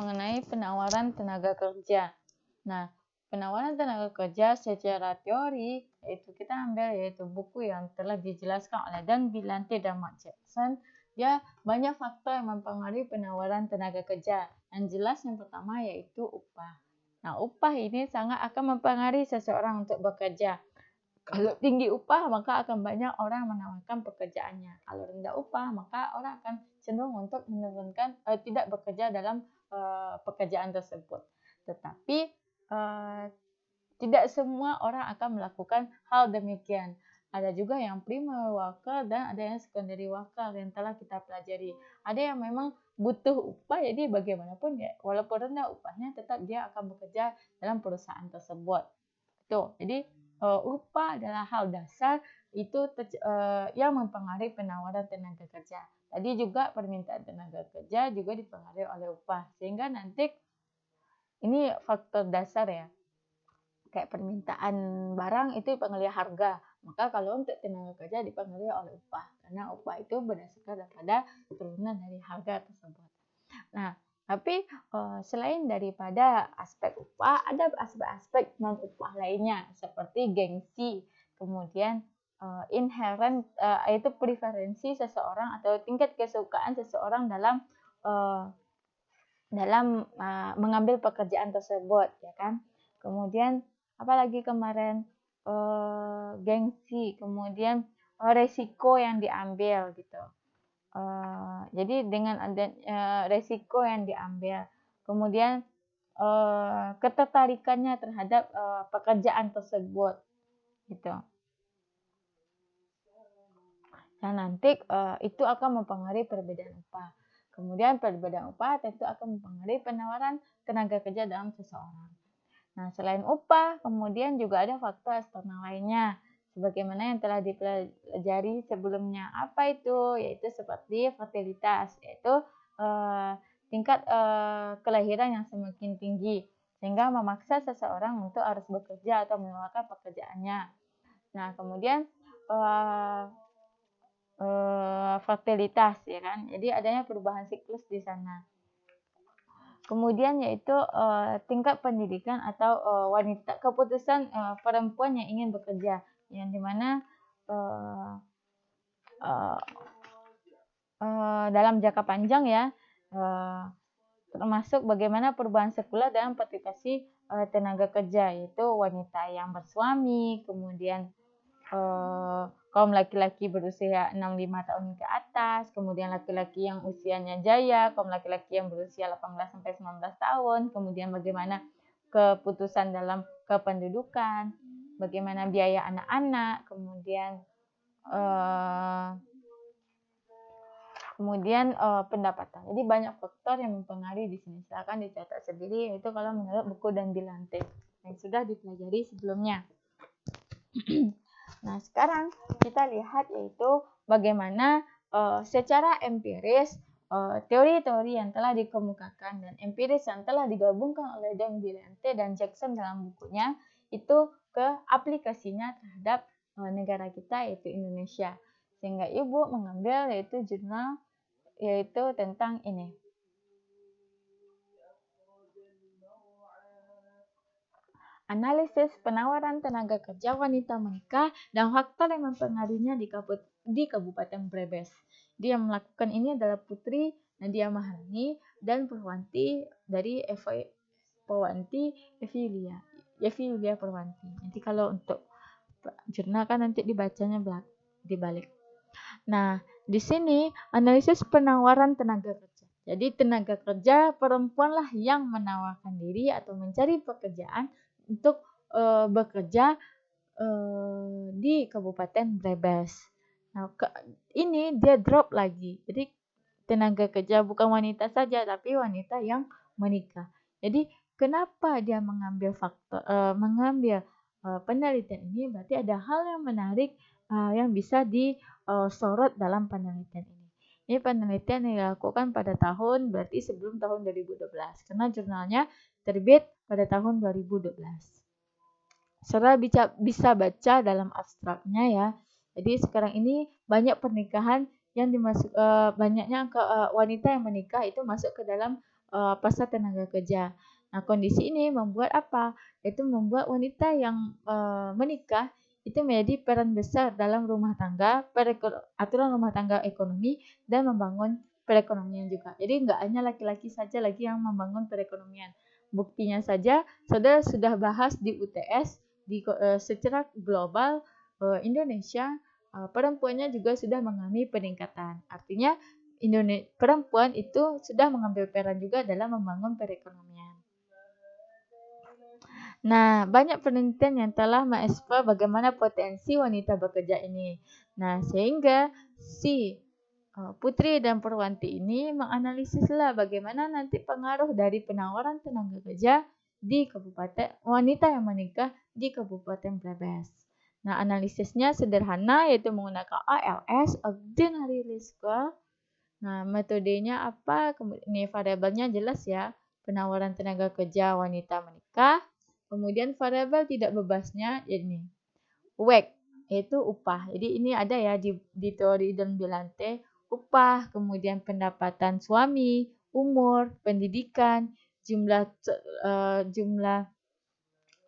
mengenai penawaran tenaga kerja. Nah, penawaran tenaga kerja secara teori kita ambil buku yang telah dijelaskan oleh Dan Billante dan Mark Jackson. Dia banyak faktor yang mempengaruhi penawaran tenaga kerja. Yang jelas yang pertama yaitu upah. Nah, upah ini sangat akan mempengaruhi seseorang untuk bekerja. Kalau tinggi upah, maka akan banyak orang menawarkan pekerjaannya. Kalau rendah upah, maka orang akan cenderung untuk menurunkan tidak bekerja dalam pekerjaan tersebut. Tetapi tidak semua orang akan melakukan hal demikian. Ada juga yang primary worker dan ada yang secondary worker yang telah kita pelajari. Ada yang memang butuh upah, jadi bagaimanapun ya, walaupun rendah upahnya, tetap dia akan bekerja dalam perusahaan tersebut. Tuh, jadi upah adalah hal dasar itu yang mempengaruhi penawaran tenaga kerja. Tadi juga permintaan tenaga kerja juga dipengaruhi oleh upah, sehingga nanti ini faktor dasar ya. Kayak permintaan barang itu dipengaruhi harga. Maka kalau untuk tenaga kerja dipengaruhi oleh upah, karena upah itu berdasarkan daripada turunan dari harga tersebut. Nah, tapi selain daripada aspek upah, ada aspek-aspek non-upah lainnya seperti gengsi, kemudian inherent yaitu preferensi seseorang atau tingkat kesukaan seseorang dalam mengambil pekerjaan tersebut, ya kan? Kemudian apalagi kemarin gengsi, kemudian resiko yang diambil gitu. Jadi dengan ada resiko yang diambil, kemudian ketertarikannya terhadap pekerjaan tersebut, gitu. Nah, nanti itu akan mempengaruhi perbedaan upah. Kemudian perbedaan upah tentu akan mempengaruhi penawaran tenaga kerja dalam seseorang. Nah, selain upah, kemudian juga ada faktor eksternal lainnya, sebagaimana yang telah dipelajari sebelumnya. Apa itu? Yaitu seperti fertilitas, yaitu tingkat kelahiran yang semakin tinggi, sehingga memaksa seseorang untuk harus bekerja atau mengeluarkan pekerjaannya. Nah, kemudian fertilitas, ya kan? Jadi adanya perubahan siklus di sana. Kemudian yaitu tingkat pendidikan atau wanita, keputusan perempuan yang ingin bekerja, yang dimana dalam jangka panjang ya, termasuk bagaimana perubahan sekular dalam partisipasi tenaga kerja, yaitu wanita yang bersuami, kemudian kaum laki-laki berusia 65 tahun ke atas, kemudian laki-laki yang usianya jaya, kaum laki-laki yang berusia 18-19 tahun, kemudian bagaimana keputusan dalam kependudukan, bagaimana biaya anak-anak, kemudian pendapatan. Jadi banyak faktor yang mempengaruhi di sini. Silakan dicatat sendiri, yaitu kalau menurut buku Dan Billante yang sudah dipelajari sebelumnya. Nah, sekarang kita lihat yaitu bagaimana secara empiris teori-teori yang telah dikemukakan dan empiris yang telah digabungkan oleh Dan Billante dan Jackson dalam bukunya itu ke aplikasinya terhadap negara kita yaitu Indonesia. Sehingga Ibu mengambil yaitu jurnal yaitu tentang ini. Analisis penawaran tenaga kerja wanita menikah dan faktor yang mempengaruhinya di Kabupaten Brebes. Dia melakukan ini adalah Putri Nadia Maharani dan Purwanti dari Purwanti Evilia Purwanti. Nanti kalau untuk jurnal kan nanti dibacanya dibalik. Nah, di sini analisis penawaran tenaga kerja. Jadi tenaga kerja perempuan lah yang menawarkan diri atau mencari pekerjaan untuk bekerja di Kabupaten Brebes. Nah, ini dia drop lagi. Jadi tenaga kerja bukan wanita saja, tapi wanita yang menikah. Jadi kenapa dia mengambil penelitian ini? Berarti ada hal yang menarik yang bisa disorot dalam penelitian ini. Ini penelitian yang dilakukan pada tahun berarti sebelum tahun 2012, karena jurnalnya terbit pada tahun 2012. Saudara bisa baca dalam abstraknya ya. Jadi sekarang ini banyak pernikahan yang banyaknya wanita yang menikah itu masuk ke dalam pasar tenaga kerja. Nah, kondisi ini membuat apa? Itu membuat wanita yang menikah itu menjadi peran besar dalam rumah tangga, aturan rumah tangga ekonomi, dan membangun perekonomian juga. Jadi nggak hanya laki-laki saja lagi yang membangun perekonomian. Buktinya saja, saudara sudah bahas di UTS, secara global Indonesia perempuannya juga sudah mengalami peningkatan. Artinya perempuan itu sudah mengambil peran juga dalam membangun perekonomian. Nah, banyak penelitian yang telah mengeksplor bagaimana potensi wanita bekerja ini. Nah, sehingga si Putri dan Purwanti ini menganalisislah bagaimana nanti pengaruh dari penawaran tenaga kerja di kabupaten wanita yang menikah di Kabupaten Brebes. Nah, analisisnya sederhana yaitu menggunakan ALS, Ordinary Least Score. Nah, metodenya apa? Ini variabelnya jelas ya. Penawaran tenaga kerja wanita menikah. Kemudian variabel tidak bebasnya ini WACC, yaitu upah. Jadi ini ada ya di teori dan Bilante, upah, kemudian pendapatan suami, umur, pendidikan, jumlah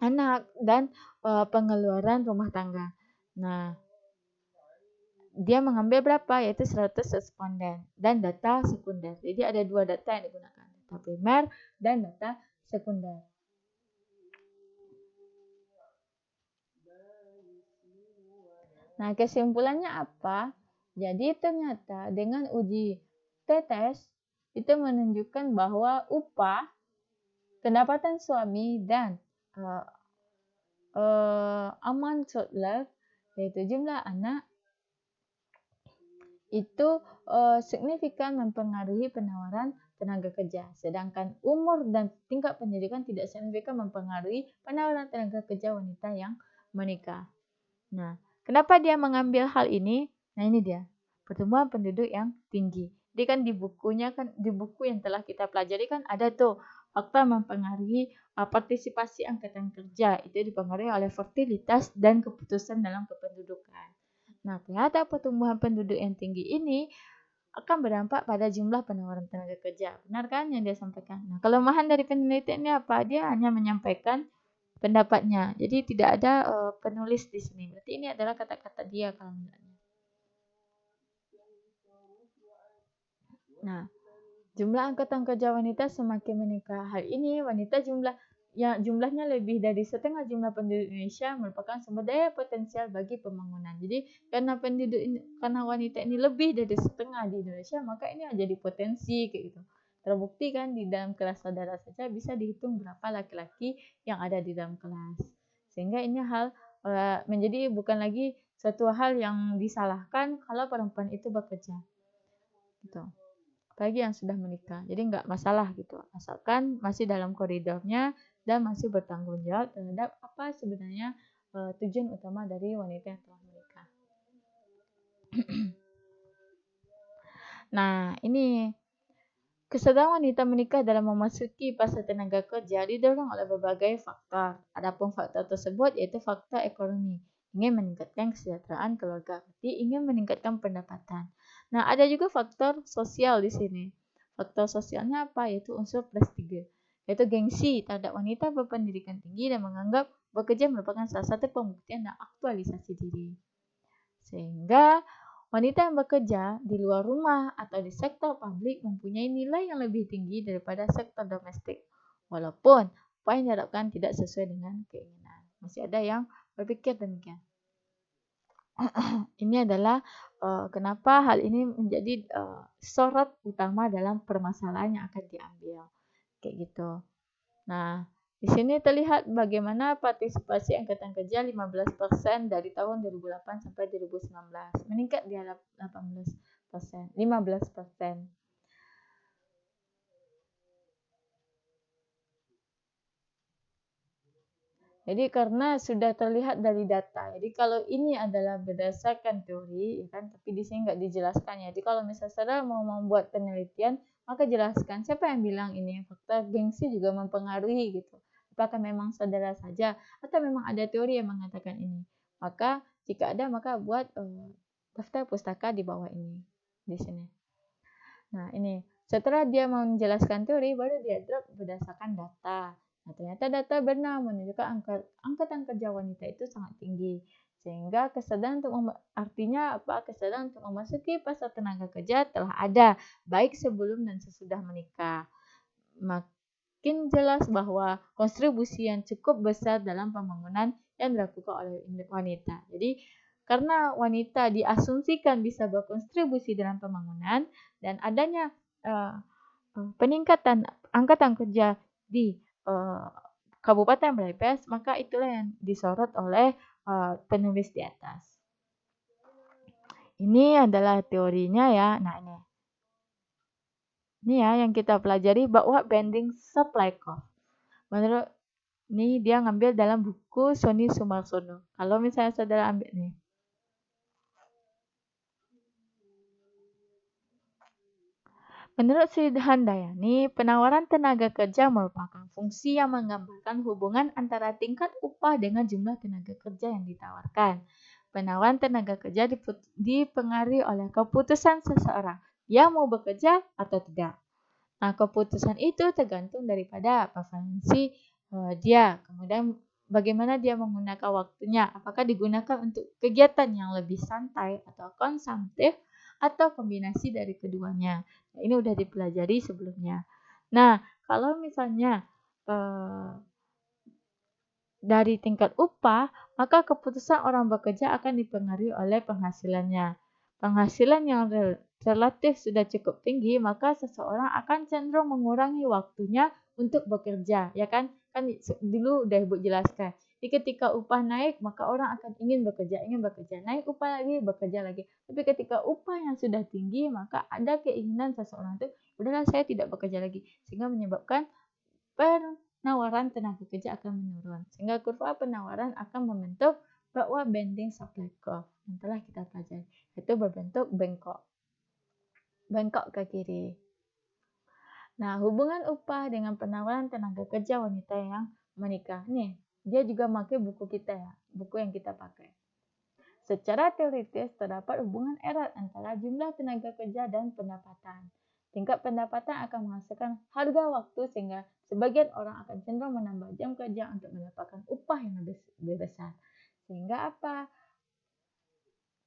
anak, dan pengeluaran rumah tangga. Nah, dia mengambil berapa? Yaitu 100 responden dan data sekunder. Jadi ada dua data yang digunakan, data primer dan data sekunder. Nah, kesimpulannya apa? Jadi ternyata dengan uji tetes itu menunjukkan bahwa upah, pendapatan suami, dan amount child, yaitu jumlah anak, itu signifikan mempengaruhi penawaran tenaga kerja. Sedangkan umur dan tingkat pendidikan tidak signifikan mempengaruhi penawaran tenaga kerja wanita yang menikah. Nah, kenapa dia mengambil hal ini? Nah, ini dia. Pertumbuhan penduduk yang tinggi. Jadi kan di buku yang telah kita pelajari kan ada tuh faktor mempengaruhi partisipasi angkatan kerja. Itu dipengaruhi oleh fertilitas dan keputusan dalam kependudukan. Nah, ternyata pertumbuhan penduduk yang tinggi ini akan berdampak pada jumlah penawaran tenaga kerja. Benar kan yang dia sampaikan? Nah, kelemahan dari penelitian ini apa? Dia hanya menyampaikan pendapatnya. Jadi tidak ada penulis di sini. Berarti ini adalah kata-kata dia kalau menurutnya. Nah, jumlah angkatan kerja wanita semakin menikah. Hal ini wanita jumlahnya lebih dari setengah jumlah penduduk Indonesia merupakan sumber daya potensial bagi pembangunan. Jadi karena wanita ini lebih dari setengah di Indonesia, maka ini menjadi potensi kayak gitu. Terbukti kan di dalam kelas saudara saja bisa dihitung berapa laki-laki yang ada di dalam kelas. Sehingga ini menjadi bukan lagi suatu hal yang disalahkan kalau perempuan itu bekerja. Gitu. Apalagi yang sudah menikah. Jadi nggak masalah gitu. Asalkan masih dalam koridornya dan masih bertanggung jawab terhadap apa sebenarnya tujuan utama dari wanita yang telah menikah. Nah, ini kesadaran wanita menikah dalam memasuki fase tenaga kerja didorong oleh berbagai faktor. Adapun faktor tersebut yaitu faktor ekonomi. Ingin meningkatkan kesejahteraan keluarga, berarti ingin meningkatkan pendapatan. Nah, ada juga faktor sosial di sini. Faktor sosialnya apa? Yaitu unsur prestige, yaitu gengsi terhadap wanita berpendidikan tinggi dan menganggap bekerja merupakan salah satu pembuktian dan aktualisasi diri. Sehingga wanita yang bekerja di luar rumah atau di sektor publik mempunyai nilai yang lebih tinggi daripada sektor domestik. Walaupun apa yang diharapkan tidak sesuai dengan keinginan. Masih ada yang berpikir demikian. Ini adalah kenapa hal ini menjadi sorot utama dalam permasalahan yang akan diambil. Kayak gitu. Nah, di sini terlihat bagaimana partisipasi angkatan kerja 15% dari tahun 2008 sampai 2019. Meningkat di 15%. Jadi karena sudah terlihat dari data. Jadi kalau ini adalah berdasarkan teori, ya kan, tapi di sini nggak dijelaskan ya. Jadi kalau misalnya saudara mau membuat penelitian, maka jelaskan siapa yang bilang ini faktor gengsi juga mempengaruhi gitu. Apakah memang saudara saja atau memang ada teori yang mengatakan ini? Maka jika ada maka buat daftar pustaka di bawah ini di sini. Nah, ini Setelah dia mau menjelaskan teori, baru dia drop berdasarkan data. Nah, ternyata data benar menunjukkan angkatan kerja wanita itu sangat tinggi. Sehingga kesadaran artinya apa? Kesadaran untuk memasuki pasar tenaga kerja telah ada, baik sebelum dan sesudah menikah. Makin jelas bahwa kontribusi yang cukup besar dalam pembangunan yang dilakukan oleh wanita. Jadi, karena wanita diasumsikan bisa berkontribusi dalam pembangunan dan adanya peningkatan angkatan kerja di Kabupaten Brebes, maka itulah yang disorot oleh penulis di atas. Ini adalah teorinya ya. Nah, ini ya yang kita pelajari bahwa bending supply cost. Menurut ini dia ngambil dalam buku Sony Sumarsono. Kalau misalnya saudara ambil nih. Menurut Sri Handayani, penawaran tenaga kerja merupakan fungsi yang menggambarkan hubungan antara tingkat upah dengan jumlah tenaga kerja yang ditawarkan. Penawaran tenaga kerja dipengaruhi oleh keputusan seseorang yang mau bekerja atau tidak. Nah, keputusan itu tergantung daripada preferensi dia. Kemudian bagaimana dia menggunakan waktunya. Apakah digunakan untuk kegiatan yang lebih santai atau konsumtif atau kombinasi dari keduanya. Nah, ini udah dipelajari sebelumnya. Nah, kalau misalnya dari tingkat upah, maka keputusan orang bekerja akan dipengaruhi oleh penghasilannya. Penghasilan yang relatif sudah cukup tinggi, maka seseorang akan cenderung mengurangi waktunya untuk bekerja, ya kan? Kan dulu udah Ibu jelaskan. Jadi ketika upah naik, maka orang akan ingin bekerja. Naik upah lagi, bekerja lagi. Tapi ketika upah yang sudah tinggi, maka ada keinginan seseorang itu, udahlah saya tidak bekerja lagi. Sehingga menyebabkan penawaran tenaga kerja akan menurun. Sehingga kurva penawaran akan membentuk bahwa bending supply curve yang telah kita pelajari. Itu berbentuk bengkok. Bengkok ke kiri. Nah, hubungan upah dengan penawaran tenaga kerja wanita yang menikah. Nih, dia juga pakai buku kita ya, buku yang kita pakai. Secara teoritis terdapat hubungan erat antara jumlah tenaga kerja dan pendapatan. Tingkat pendapatan akan menghasilkan harga waktu sehingga sebagian orang akan cenderung menambah jam kerja untuk mendapatkan upah yang lebih besar. Sehingga apa?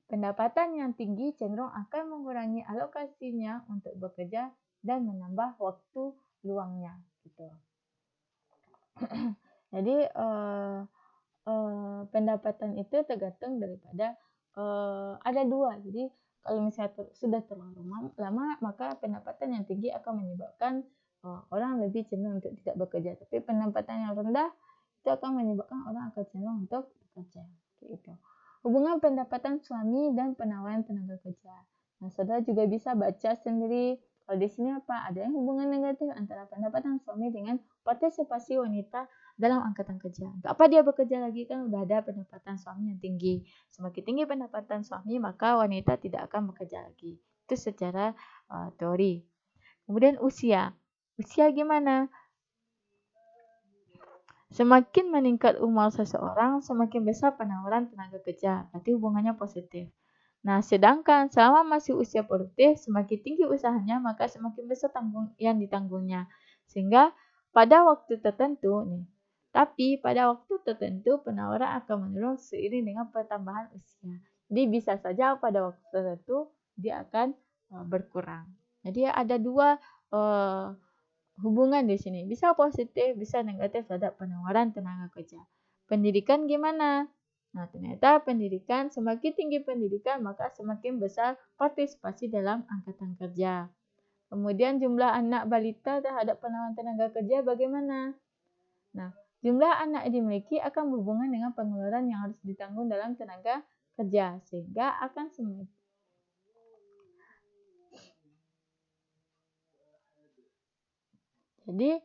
Pendapatan yang tinggi cenderung akan mengurangi alokasinya untuk bekerja dan menambah waktu luangnya. Gitu. Jadi pendapatan itu tergantung daripada ada dua. Jadi kalau misalnya sudah terlalu lama, maka pendapatan yang tinggi akan menyebabkan orang lebih cenderung untuk tidak bekerja. Tapi pendapatan yang rendah itu akan menyebabkan orang akan cenderung untuk bekerja. Gitu. Hubungan pendapatan suami dan penawaran tenaga kerja. Nah, saudara juga bisa baca sendiri. Kalau di sini apa? Ada yang hubungan negatif antara pendapatan suami dengan partisipasi wanita dalam angkatan kerja. Untuk apa dia bekerja lagi? Kan udah ada pendapatan suami yang tinggi. Semakin tinggi pendapatan suami, maka wanita tidak akan bekerja lagi. Itu secara teori. Kemudian usia. Usia gimana? Semakin meningkat umur seseorang, semakin besar penawaran tenaga kerja. Berarti hubungannya positif. Nah, sedangkan selama masih usia produktif, semakin tinggi usahanya, maka semakin besar yang ditanggungnya. Sehingga pada waktu tertentu, tapi pada waktu tertentu penawaran akan menurun seiring dengan pertambahan usia. Jadi bisa saja pada waktu tertentu dia akan berkurang. Jadi ada dua hubungan di sini. Bisa positif, bisa negatif terhadap penawaran tenaga kerja. Pendidikan gimana? Nah, ternyata pendidikan, semakin tinggi pendidikan, maka semakin besar partisipasi dalam angkatan kerja. Kemudian jumlah anak balita terhadap penawaran tenaga kerja bagaimana? Nah, jumlah anak yang dimiliki akan berhubungan dengan pengeluaran yang harus ditanggung dalam tenaga kerja. Sehingga akan semakin Jadi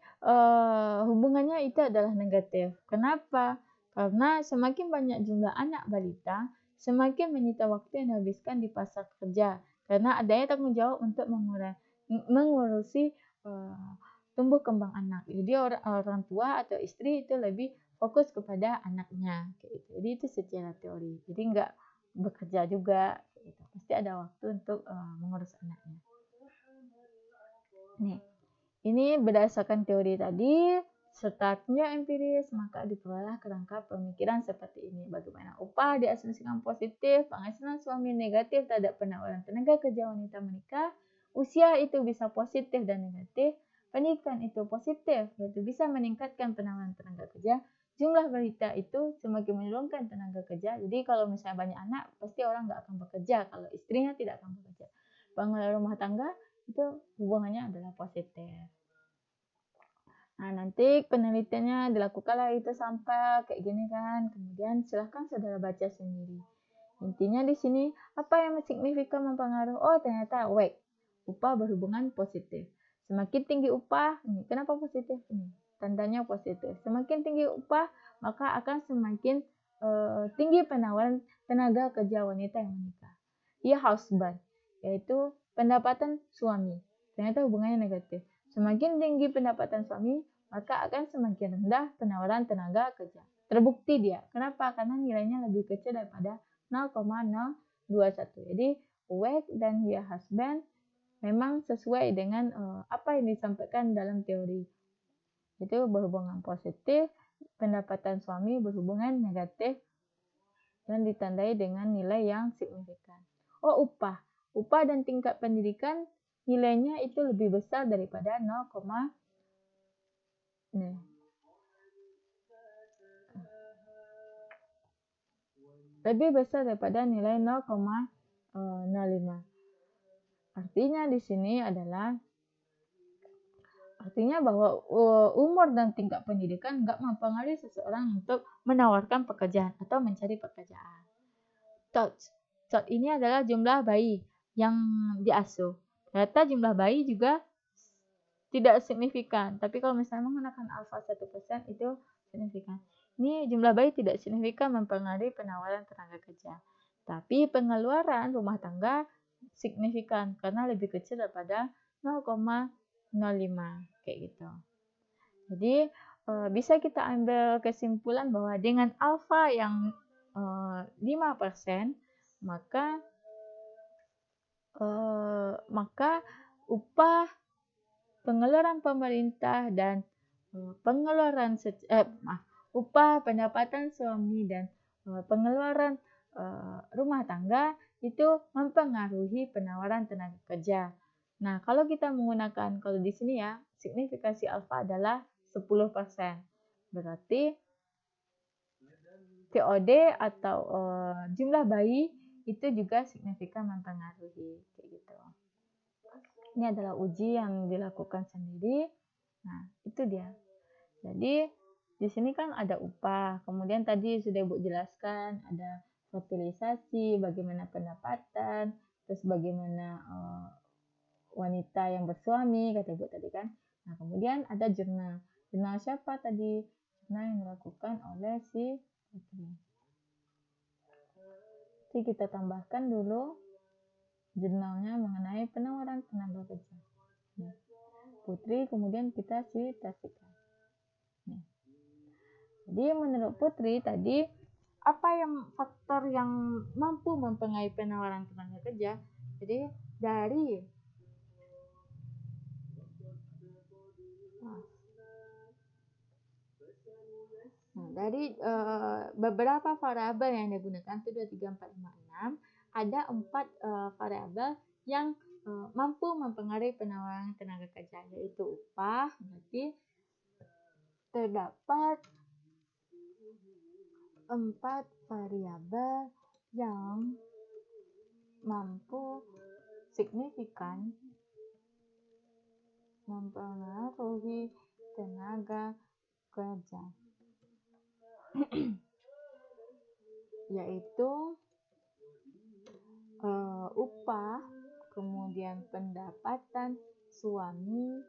hubungannya itu adalah negatif. Kenapa? Karena semakin banyak jumlah anak balita, semakin menyita waktu yang dihabiskan di pasar kerja. Karena adanya tanggung jawab untuk mengurusi tumbuh kembang anak. Jadi orang tua atau istri itu lebih fokus kepada anaknya. Gitu. Jadi itu secara teori. Jadi nggak bekerja juga. Gitu. Pasti ada waktu untuk mengurus anaknya. Nih, ini berdasarkan teori tadi serta tinjau empiris, maka diperoleh kerangka pemikiran seperti ini. Bagaimana upah diasumsikan positif, penghasilan suami negatif terhadap penawaran tenaga kerja wanita menikah, usia itu bisa positif dan negatif, pendidikan itu positif, yaitu bisa meningkatkan penawaran tenaga kerja, jumlah wanita itu semakin menurunkan tenaga kerja. Jadi kalau misalnya banyak anak, pasti orang nggak akan bekerja, kalau istrinya tidak akan bekerja. Pengelola rumah tangga itu hubungannya adalah positif. Nah, nanti penelitiannya dilakukanlah itu sampai kayak gini kan. Kemudian silahkan saudara baca sendiri. Intinya di sini, apa yang signifikan mempengaruhi? Oh, ternyata WACC, upah berhubungan positif. Semakin tinggi upah, ini kenapa positif? Ini tandanya positif. Semakin tinggi upah, maka akan semakin tinggi penawaran tenaga kerja wanita yang menikah. Dia husband, yaitu pendapatan suami. Ternyata hubungannya negatif. Semakin tinggi pendapatan suami, maka akan semakin rendah penawaran tenaga kerja. Terbukti dia. Kenapa? Karena nilainya lebih kecil daripada 0,021. Jadi, WACC dan dia husband memang sesuai dengan apa yang disampaikan dalam teori. Itu berhubungan positif, pendapatan suami berhubungan negatif, dan ditandai dengan nilai yang signifikan. Oh, upah. Upah dan tingkat pendidikan nilainya itu lebih besar daripada 0, lebih besar daripada nilai 0,05. Artinya di sini adalah bahwa umur dan tingkat pendidikan nggak mempengaruhi seseorang untuk menawarkan pekerjaan atau mencari pekerjaan. Tot ini adalah jumlah bayi yang diasuh. Ternyata jumlah bayi juga tidak signifikan. Tapi kalau misalnya menggunakan alfa 1% itu signifikan. Ini jumlah bayi tidak signifikan mempengaruhi penawaran tenaga kerja. Tapi pengeluaran rumah tangga signifikan karena lebih kecil daripada 0,05 kayak gitu. Jadi bisa kita ambil kesimpulan bahwa dengan alfa yang 5%, maka upah, pengeluaran pemerintah dan upah, pendapatan suami dan pengeluaran rumah tangga itu mempengaruhi penawaran tenaga kerja. Nah, kalau kita menggunakan, kalau di sini ya, signifikasi alfa adalah 10%. Berarti TOD atau jumlah bayi itu juga signifikan mempengaruhi kayak gitu. Ini adalah uji yang dilakukan sendiri. Nah, itu dia. Jadi, di sini kan ada upah. Kemudian tadi sudah Ibu jelaskan ada fertilisasi, bagaimana pendapatan, terus bagaimana wanita yang bersuami, kata Ibu tadi kan. Nah, kemudian ada jurnal. Jurnal siapa tadi? Jurnal yang dilakukan oleh si Putri. Jadi kita tambahkan dulu jurnalnya mengenai penawaran tenaga kerja. Nah, Putri kemudian kita citasikan. Nah, jadi menurut Putri tadi, apa yang faktor yang mampu mempengaruhi penawaran tenaga kerja? Jadi dari beberapa variabel yang digunakan itu 2, 3, 4, 5, 6, ada 4 variabel yang mampu mempengaruhi penawaran tenaga kerja, yaitu upah. Berarti terdapat 4 variabel yang mampu signifikan mempengaruhi tenaga kerja, yaitu upah, kemudian pendapatan suami,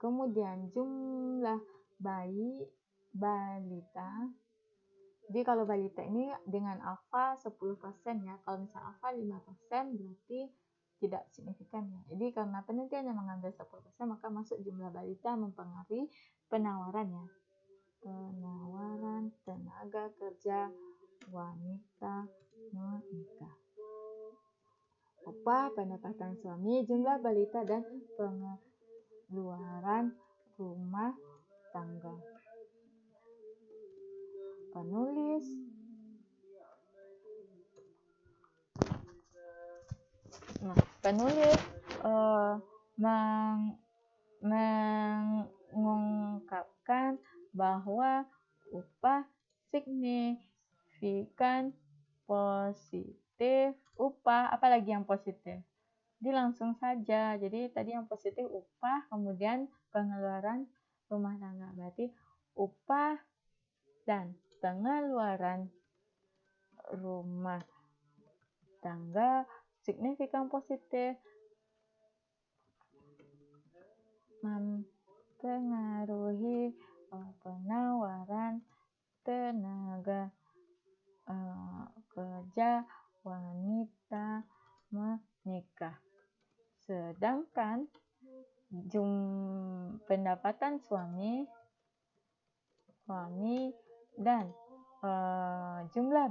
kemudian jumlah balita. Jadi kalau balita ini dengan alfa 10% ya. Kalau misalnya alfa 5% berarti tidak signifikan ya. Jadi karena penelitian yang mengambil 10% maka masuk jumlah balita mempengaruhi penawaran ya. Penawaran tenaga kerja wanita menikah. upah, pendapatan suami, jumlah balita, dan pengeluaran rumah tangga. Penulis mengungkapkan bahwa upah signifikan positif, apalagi yang positif. Jadi langsung saja. Jadi tadi yang positif upah, kemudian pengeluaran rumah tangga. Berarti upah dan pengeluaran rumah tangga signifikan positif mempengaruhi penawaran tenaga kerja wanita menikah. Sedangkan pendapatan suami dan jumlah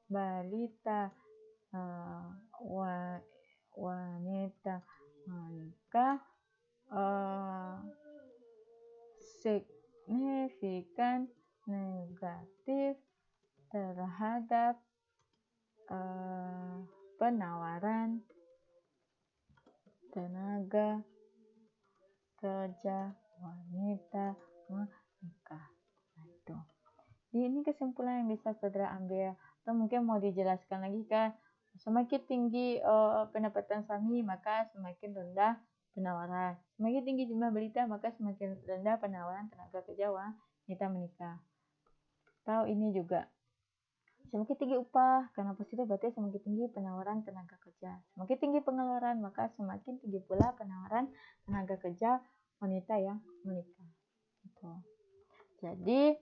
balita wanita menikah signifikan negatif terhadap penawaran tenaga kerja wanita menikah. Itu. Ini kesimpulan yang bisa saudara ambil. Atau mungkin mau dijelaskan lagi kan, semakin tinggi pendapatan suami maka semakin rendah penawaran. Semakin tinggi jumlah balita maka semakin rendah penawaran tenaga kerja wanita menikah. Atau ini juga, semakin tinggi upah karena positif berarti semakin tinggi penawaran tenaga kerja. Semakin tinggi pengeluaran maka semakin tinggi pula penawaran tenaga kerja wanita yang menikah. Gitu. Jadi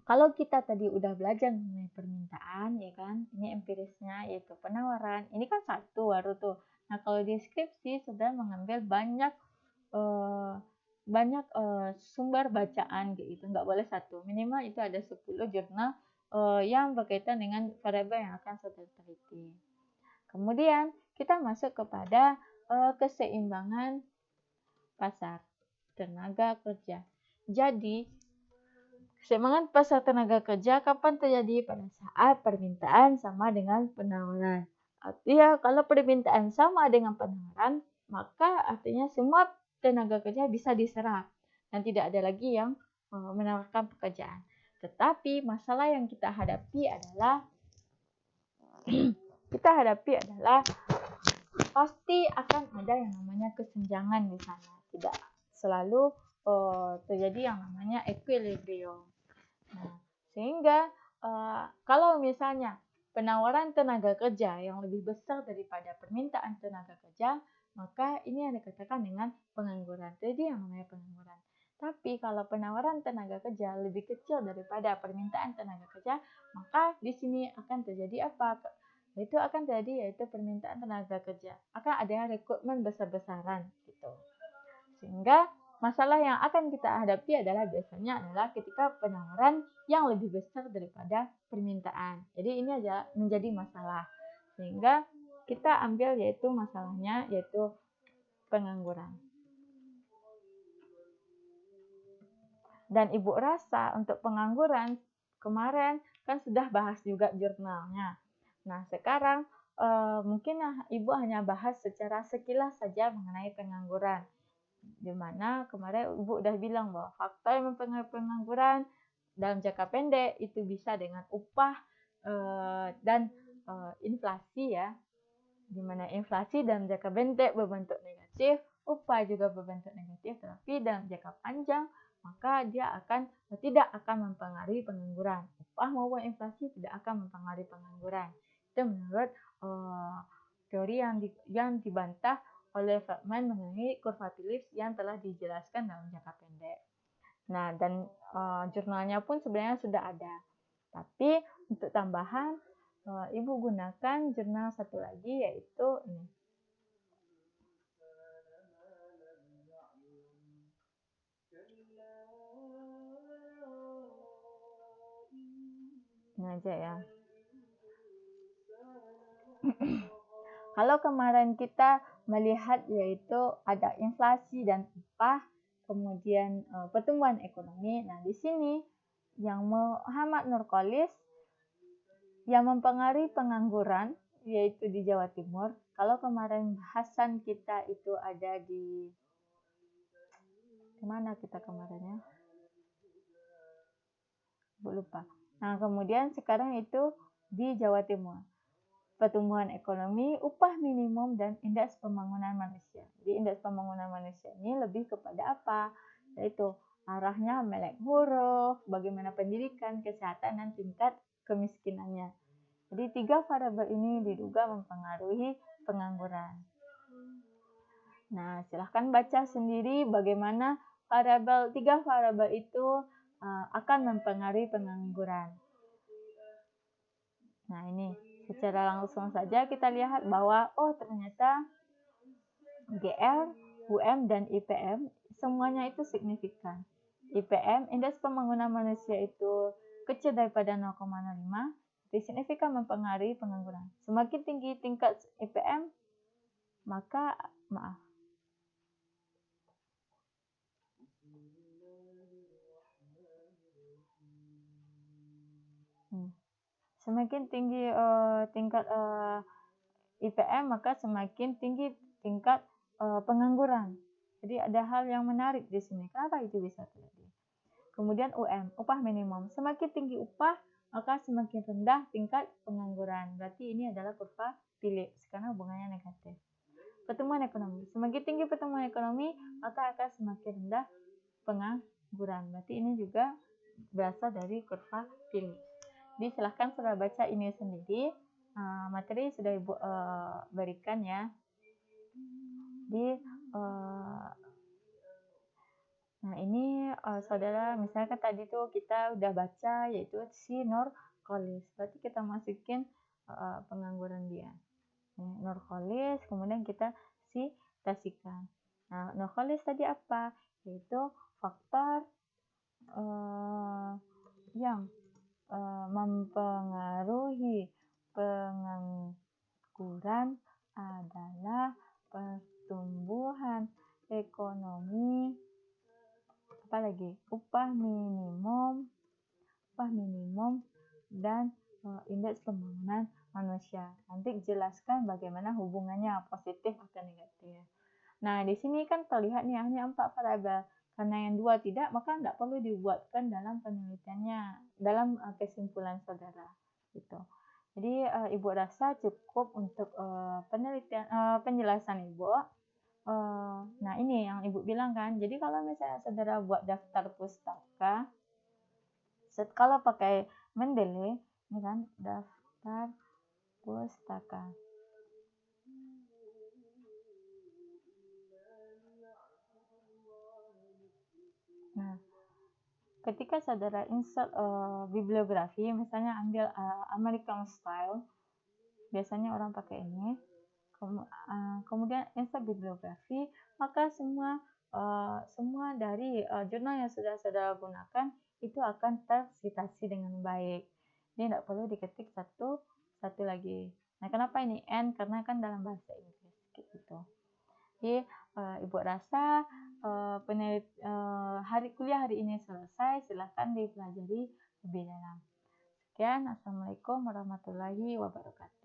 kalau kita tadi udah belajar mengenai permintaan, ya kan, ini empirisnya yaitu penawaran. Ini kan satu baru tuh. Nah kalau di skripsi sudah mengambil banyak sumber bacaan gitu, nggak boleh satu. Minimal itu ada 10 jurnal yang berkaitan dengan variabel yang akan saudara teliti. Kemudian kita masuk kepada keseimbangan pasar tenaga kerja. Jadi keseimbangan pasar tenaga kerja kapan terjadi? Pada saat permintaan sama dengan penawaran. Artinya kalau permintaan sama dengan penawaran, maka artinya semua tenaga kerja bisa diserap dan tidak ada lagi yang menawarkan pekerjaan. Tetapi masalah yang kita hadapi adalah pasti akan ada yang namanya kesenjangan di sana. Tidak selalu terjadi yang namanya equilibrium. Nah, sehingga kalau misalnya penawaran tenaga kerja yang lebih besar daripada permintaan tenaga kerja, maka ini yang dikatakan dengan pengangguran. Jadi yang namanya pengangguran. Tapi kalau penawaran tenaga kerja lebih kecil daripada permintaan tenaga kerja, maka di sini akan terjadi apa? Yaitu permintaan tenaga kerja. Akan ada rekrutmen besar-besaran gitu. Sehingga masalah yang akan kita hadapi biasanya adalah ketika penawaran yang lebih besar daripada permintaan. Jadi ini aja menjadi masalah. Sehingga kita ambil masalahnya yaitu pengangguran. Dan Ibu rasa untuk pengangguran kemarin kan sudah bahas juga jurnalnya. Nah sekarang mungkin Ibu hanya bahas secara sekilas saja mengenai pengangguran. Di mana kemarin Ibu udah bilang bahwa faktor yang mempengaruhi pengangguran dalam jangka pendek itu bisa dengan upah dan inflasi ya. Di mana inflasi dalam jangka pendek berbentuk negatif, upah juga berbentuk negatif, tetapi dalam jangka panjang maka dia tidak akan mempengaruhi pengangguran. Upah maupun inflasi tidak akan mempengaruhi pengangguran. Itu menurut teori yang dibantah oleh Feldman mengenai kurva Phillips yang telah dijelaskan dalam jangka pendek. Nah, dan jurnalnya pun sebenarnya sudah ada. Tapi untuk tambahan, Ibu gunakan jurnal satu lagi yaitu ini. Ini aja ya. Kalau kemarin kita melihat yaitu ada inflasi dan upah, kemudian pertumbuhan ekonomi. Nah, di sini yang Muhammad Nurcholish yang mempengaruhi pengangguran yaitu di Jawa Timur. Kalau kemarin bahasan kita itu ada di mana kita kemarinnya? Lupa. Nah, kemudian sekarang itu di Jawa Timur. Pertumbuhan ekonomi, upah minimum, dan indeks pembangunan manusia. Di indeks pembangunan manusia ini lebih kepada apa? Yaitu arahnya melek huruf, bagaimana pendidikan, kesehatan, dan tingkat kemiskinannya. Jadi 3 variabel ini diduga mempengaruhi pengangguran. Nah, silahkan baca sendiri bagaimana 3 variabel itu akan mempengaruhi pengangguran. Nah, ini secara langsung saja kita lihat bahwa ternyata GR, UM, dan IPM semuanya itu signifikan. IPM, indeks pembangunan manusia itu kecil daripada 0,05, itu signifikan mempengaruhi pengangguran. Semakin tinggi tingkat IPM, maka semakin tinggi tingkat IPM, maka semakin tinggi tingkat pengangguran. Jadi ada hal yang menarik di sini. Kenapa itu bisa terjadi? Kemudian UM, upah minimum. Semakin tinggi upah, maka semakin rendah tingkat pengangguran. Berarti ini adalah kurva Phillips karena hubungannya negatif. Pertumbuhan ekonomi. Semakin tinggi pertumbuhan ekonomi, maka akan semakin rendah pengangguran. Berarti ini juga berasal dari kurva Phillips. Jadi silahkan sudah baca ini sendiri. Materi sudah Ibu berikan ya. Nah ini saudara, misalkan tadi tuh kita udah baca yaitu si Nurcholish. Berarti kita masukin pengangguran dia. Nurcholish, kemudian kita citasikan. Nah, Nurcholish tadi apa? Yaitu faktor yang mempengaruhi pengangguran adalah pertumbuhan ekonomi, apalagi upah minimum dan indeks pembangunan manusia. Nanti jelaskan bagaimana hubungannya positif atau negatif. Nah, di sini kan terlihat nih hanya 4 variabel. Karena yang 2 tidak, maka tidak perlu dibuatkan dalam penelitiannya, dalam kesimpulan saudara. Gitu. Jadi Ibu rasa cukup untuk penjelasan Ibu. Nah, ini yang Ibu bilang kan. Jadi kalau misalnya saudara buat daftar pustaka, kalau pakai Mendeley, ini kan daftar pustaka. Nah, ketika saudara insert bibliografi, misalnya ambil American Style, biasanya orang pakai ini. Kemudian insert bibliografi, maka semua dari jurnal yang sudah saudara gunakan itu akan tersitasi dengan baik. Ini tidak perlu diketik satu lagi. Nah, kenapa ini N? Karena kan dalam bahasa Inggris gitu. Jadi Ibu rasa kuliah hari ini selesai. Silahkan dipelajari lebih dalam. Sekian, Assalamualaikum warahmatullahi wabarakatuh.